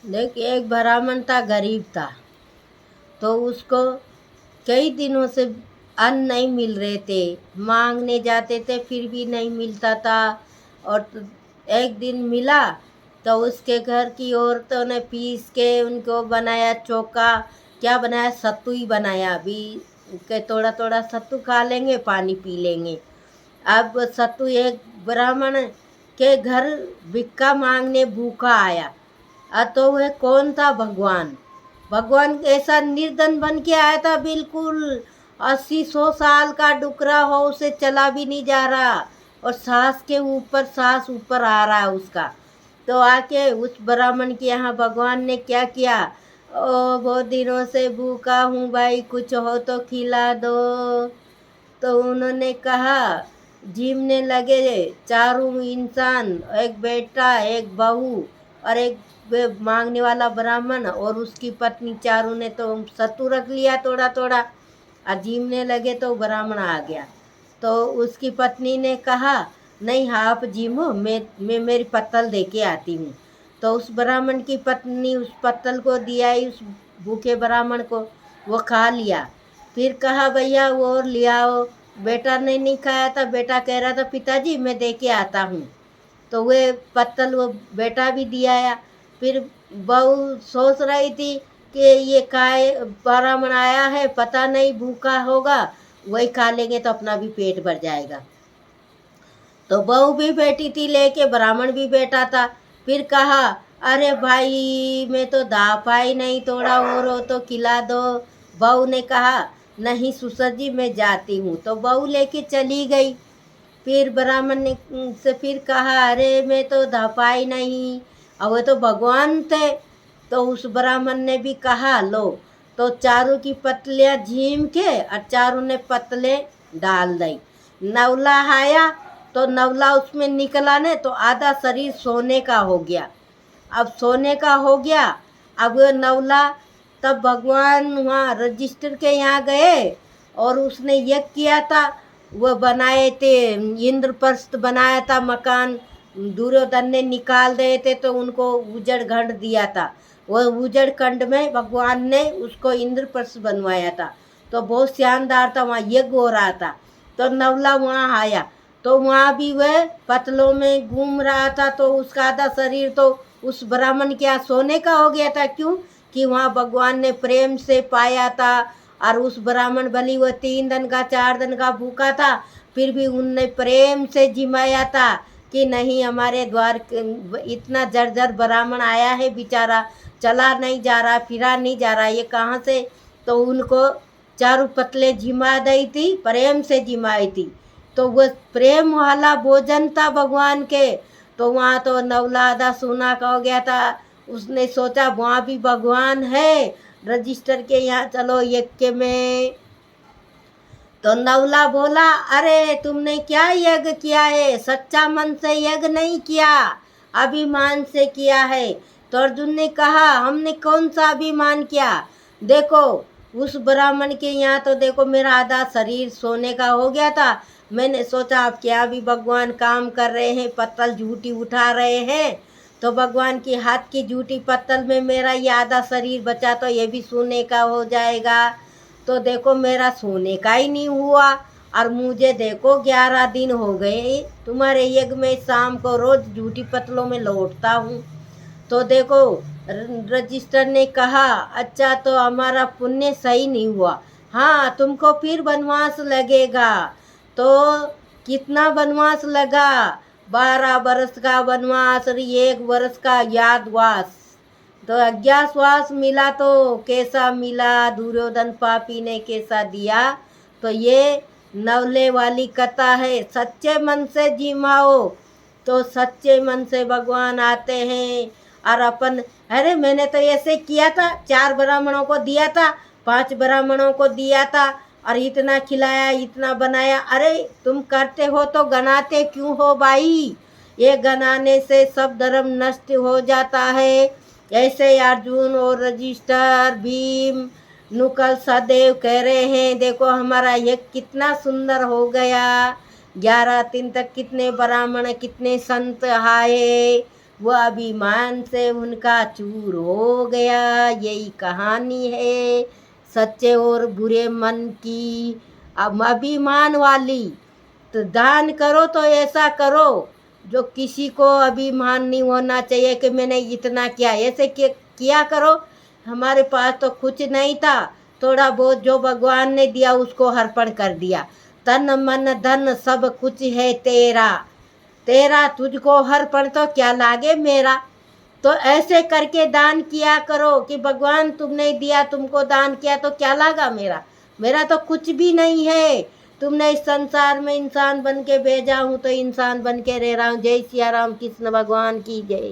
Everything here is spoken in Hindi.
देख, एक ब्राह्मण था, गरीब था। तो उसको कई दिनों से अन्न नहीं मिल रहे थे। मांगने जाते थे फिर भी नहीं मिलता था। और एक दिन मिला तो उसके घर की औरतों ने पीस के उनको बनाया चोखा। क्या बनाया? सत्तू ही बनाया। अभी के थोड़ा थोड़ा सत्तू खा लेंगे, पानी पी लेंगे। अब सत्तू एक ब्राह्मण के घर भिक्षा मांगने भूखा आया। तो वह कौन था? भगवान। भगवान ऐसा निर्धन बन के आया था, बिल्कुल 80-100 साल का डुकरा हो, उसे चला भी नहीं जा रहा। और सांस के ऊपर सांस ऊपर आ रहा है उसका। तो आके उस ब्राह्मण के यहाँ भगवान ने क्या किया? ओ, बहुत दिनों से भूखा हूँ भाई, कुछ हो तो खिला दो। तो उन्होंने कहा, जीवने लगे चारों इंसान, एक बेटा, एक बहू और एक मांगने वाला ब्राह्मण और उसकी पत्नी। चारों ने तो सत्तू रख लिया थोड़ा थोड़ा। और जीवने लगे तो ब्राह्मण आ गया। तो उसकी पत्नी ने कहा, नहीं आप जीमो, मैं मेरी पत्तल दे के आती हूँ। तो उस ब्राह्मण की पत्नी उस पत्तल को दिया ही उस भूखे ब्राह्मण को। वो खा लिया। फिर कहा, भैया वो और ले आओ। बेटा ने नहीं खाया था। बेटा कह रहा था, पिताजी मैं दे के आता हूँ। तो वे पत्तल वो बेटा भी दिया आया। फिर बहू सोच रही थी कि ये काय ब्राह्मण आया है, पता नहीं भूखा होगा, वही खा लेंगे तो अपना भी पेट भर जाएगा। तो बहू भी बैठी थी लेके, ब्राह्मण भी बैठा था। फिर कहा, अरे भाई मैं तो दा पाई नहीं, थोड़ा और हो तो खिला दो। बहू ने कहा, नहीं ससुर जी मैं जाती हूँ। तो बहू लेके चली गई। फिर ब्राह्मण ने से फिर कहा, अरे मैं तो दा पाई नहीं। और वो तो भगवान थे। तो उस ब्राह्मण ने भी कहा, लो। तो चारों की पतलियाँ झीम के और चारों ने पतले डाल दी। नवला आया तो नवला उसमें निकला ने तो आधा शरीर सोने का हो गया। अब सोने का हो गया। अब वो नवला, तब भगवान वहाँ रजिस्टर के यहाँ गए और उसने यज्ञ किया था। वो बनाए थे, इंद्रप्रस्थ बनाया था मकान। दुर्योधन ने निकाल दिए थे तो उनको उजड़ खंड दिया था। वो उजड़ खंड में भगवान ने उसको इंद्रप्रस्थ बनवाया था। तो बहुत शानदार था, वहाँ यज्ञ हो रहा था। तो नवला वहाँ आया तो वहाँ भी वह पतलों में घूम रहा था। तो उसका आधा शरीर तो उस ब्राह्मण के यहाँ सोने का हो गया था। क्यों? कि वहाँ भगवान ने प्रेम से पाया था। और उस ब्राह्मण भली वो 3 दिन का 4 दिन का भूखा था, फिर भी उनने प्रेम से जिमाया था कि नहीं, हमारे द्वार इतना जर्जर ब्राह्मण आया है बेचारा, चला नहीं जा रहा, फिरा नहीं जा रहा, ये कहाँ से। तो उनको चारों पतले जिमा दी थी, प्रेम से जिमाई थी। तो वो प्रेम वाला भोजन था भगवान के। तो वहाँ तो नवलादा सोना का हो गया था। उसने सोचा वहाँ भी भगवान है, रजिस्टर के यहाँ चलो यज्ञ में। तो नवला बोला, अरे तुमने क्या यज्ञ किया है? सच्चा मन से यज्ञ नहीं किया, अभिमान से किया है। तो अर्जुन ने कहा, हमने कौन सा अभिमान किया? देखो उस ब्राह्मण के यहाँ तो देखो मेरा आधा शरीर सोने का हो गया था। मैंने सोचा अब क्या भी भगवान काम कर रहे हैं, पत्तल झूठी उठा रहे हैं। तो भगवान की हाथ की झूठी पत्तल में मेरा ये आधा शरीर बचा तो ये भी सोने का हो जाएगा। तो देखो मेरा सोने का ही नहीं हुआ। और मुझे देखो 11 दिन हो गए तुम्हारे यज्ञ में, शाम को रोज झूठी पतलों में लौटता हूँ। तो देखो रजिस्टर ने कहा, अच्छा तो हमारा पुण्य सही नहीं हुआ। हाँ तुमको फिर वनवास लगेगा। तो कितना वनवास लगा? 12 बरस का वनवास और 1 वर्ष का यादवास। तो अज्ञातवास मिला तो कैसा मिला, दुर्योधन पापी ने कैसा दिया। तो ये नवले वाली कथा है। सच्चे मन से जिमाओ तो सच्चे मन से भगवान आते हैं। और अपन, अरे मैंने तो ऐसे किया था, 4 ब्राह्मणों को दिया था, 5 ब्राह्मणों को दिया था और इतना खिलाया, इतना बनाया। अरे तुम करते हो तो गनाते क्यों हो भाई? ये गनाने से सब धर्म नष्ट हो जाता है। ऐसे अर्जुन और रजिस्टर भीम नुकल सदैव कह रहे हैं, देखो हमारा ये कितना सुंदर हो गया। 11 दिन तक कितने ब्राह्मण कितने संत आए, वो अभिमान से उनका चूर हो गया। यही कहानी है सच्चे और बुरे मन की। अब अभिमान वाली तो दान करो तो ऐसा करो जो किसी को अभिमान नहीं होना चाहिए कि मैंने इतना किया। ऐसे किया करो। हमारे पास तो कुछ नहीं था, थोड़ा बहुत जो भगवान ने दिया उसको अर्पण कर दिया। तन मन धन सब कुछ है तेरा, तेरा तुझको अर्पण तो क्या लागे मेरा। तो ऐसे करके दान किया करो कि भगवान तुमने दिया, तुमको दान किया तो क्या लागा मेरा। मेरा तो कुछ भी नहीं है। तुमने इस संसार में इंसान बन के भेजा हूँ तो इंसान बन के रह रहा हूँ। जय सिया राम, कृष्ण भगवान की जय।